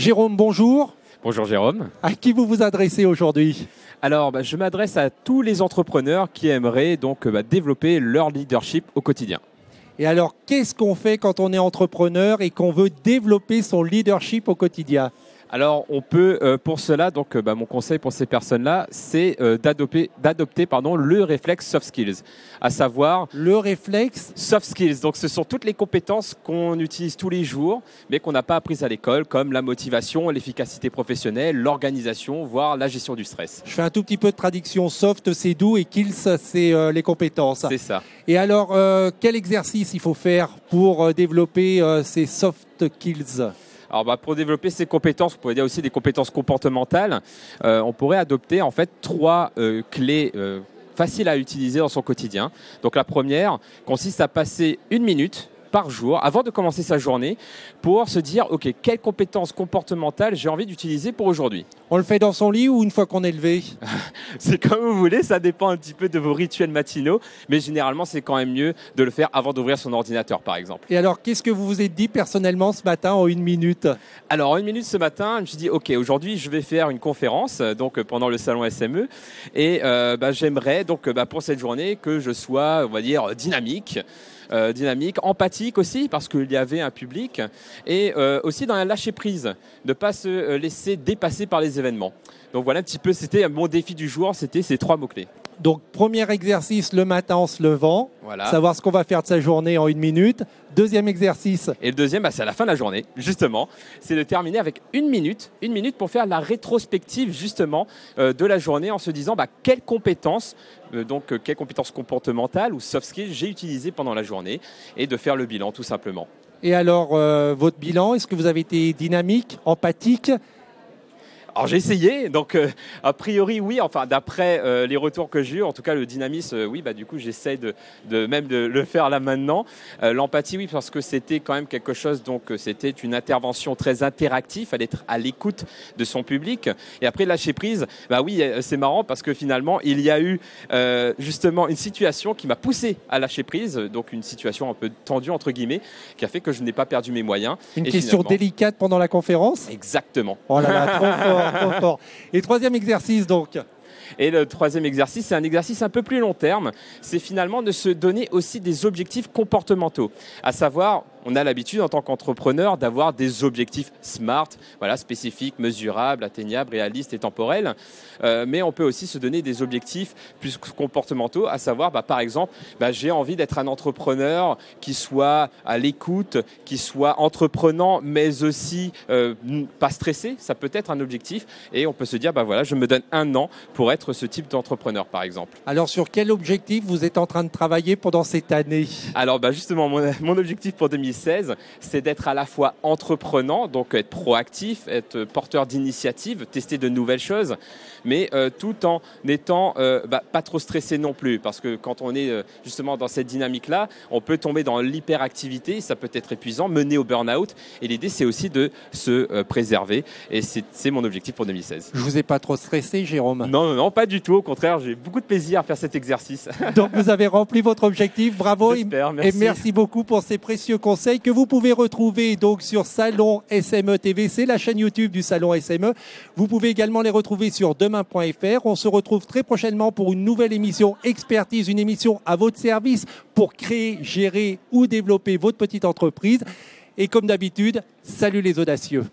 Jérôme, bonjour. Bonjour Jérôme. À qui vous vous adressez aujourd'hui? Alors, je m'adresse à tous les entrepreneurs qui aimeraient donc développer leur leadership au quotidien. Et alors, qu'est-ce qu'on fait quand on est entrepreneur et qu'on veut développer son leadership au quotidien? Alors, on peut, pour cela, donc mon conseil pour ces personnes-là, c'est d'adopter le réflexe soft skills, à savoir le réflexe soft skills. Donc, ce sont toutes les compétences qu'on utilise tous les jours, mais qu'on n'a pas apprises à l'école, comme la motivation, l'efficacité professionnelle, l'organisation, voire la gestion du stress. Je fais un tout petit peu de traduction. Soft, c'est doux et skills, c'est les compétences. C'est ça. Et alors, quel exercice il faut faire pour développer ces soft skills? Alors, pour développer ces compétences, on pourrait dire aussi des compétences comportementales, on pourrait adopter en fait trois clés faciles à utiliser dans son quotidien. Donc la première consiste à passer 1 minute par jour, avant de commencer sa journée, pour se dire, OK, quelles compétences comportementales j'ai envie d'utiliser pour aujourd'hui? On le fait dans son lit ou une fois qu'on est levé? C'est comme vous voulez, ça dépend un petit peu de vos rituels matinaux, mais généralement, c'est quand même mieux de le faire avant d'ouvrir son ordinateur, par exemple. Et alors, qu'est-ce que vous vous êtes dit personnellement ce matin en 1 minute? Alors, en 1 minute ce matin, je me suis dit, OK, aujourd'hui, je vais faire une conférence donc, pendant le salon SME, et j'aimerais, donc, pour cette journée, que je sois, on va dire, dynamique, empathique aussi, parce qu'il y avait un public, et aussi dans la lâcher prise, de ne pas se laisser dépasser par les événements. Donc voilà un petit peu, c'était mon défi du jour, c'était ces 3 mots-clés. Donc, premier exercice le matin en se levant, Voilà. Savoir ce qu'on va faire de sa journée en 1 minute. Deuxième exercice. Et le deuxième, c'est à la fin de la journée, justement, c'est de terminer avec 1 minute pour faire la rétrospective, justement, de la journée en se disant quelles compétences, quelles compétences comportementales ou soft skills j'ai utilisées pendant la journée, et de faire le bilan, tout simplement. Et alors, votre bilan, est-ce que vous avez été dynamique, empathique? Alors j'ai essayé, donc a priori oui, enfin d'après les retours que j'ai eu, en tout cas le dynamisme, oui, du coup j'essaye de le faire là maintenant. L'empathie, oui, parce que c'était quand même quelque chose, donc c'était une intervention très interactive, fallait être à l'écoute de son public. Et après lâcher prise, oui, c'est marrant parce que finalement il y a eu justement une situation qui m'a poussé à lâcher prise, donc une situation un peu tendue entre guillemets, qui a fait que je n'ai pas perdu mes moyens. Une question délicate pendant la conférence? Exactement. Oh là là, trop fort. Trop fort. Et troisième exercice donc? Et le troisième exercice, c'est un exercice un peu plus long terme. C'est finalement de se donner aussi des objectifs comportementaux. À savoir, on a l'habitude en tant qu'entrepreneur d'avoir des objectifs SMART, voilà, spécifiques, mesurables, atteignables, réalistes et temporels. Mais on peut aussi se donner des objectifs plus comportementaux, à savoir, par exemple, j'ai envie d'être un entrepreneur qui soit à l'écoute, qui soit entreprenant, mais aussi pas stressé. Ça peut être un objectif. Et on peut se dire, voilà, je me donne 1 an pour être ce type d'entrepreneur, par exemple. Alors, sur quel objectif vous êtes en train de travailler pendant cette année? Alors, justement, mon objectif pour 2016, c'est d'être à la fois entreprenant, donc être proactif, être porteur d'initiatives, tester de nouvelles choses, mais tout en n'étant pas trop stressé non plus. Parce que quand on est justement dans cette dynamique-là, on peut tomber dans l'hyperactivité, ça peut être épuisant, mener au burn-out. Et l'idée, c'est aussi de se préserver. Et c'est mon objectif pour 2016. Je vous ai pas trop stressé, Jérôme? Non, pas du tout. Au contraire, j'ai beaucoup de plaisir à faire cet exercice. Donc, vous avez rempli votre objectif. Bravo. J'espère, merci. Et merci beaucoup pour ces précieux conseils que vous pouvez retrouver donc sur Salon SME TV. C'est la chaîne YouTube du Salon SME. Vous pouvez également les retrouver sur demain.fr. On se retrouve très prochainement pour une nouvelle émission Expertise, une émission à votre service pour créer, gérer ou développer votre petite entreprise. Et comme d'habitude, salut les audacieux.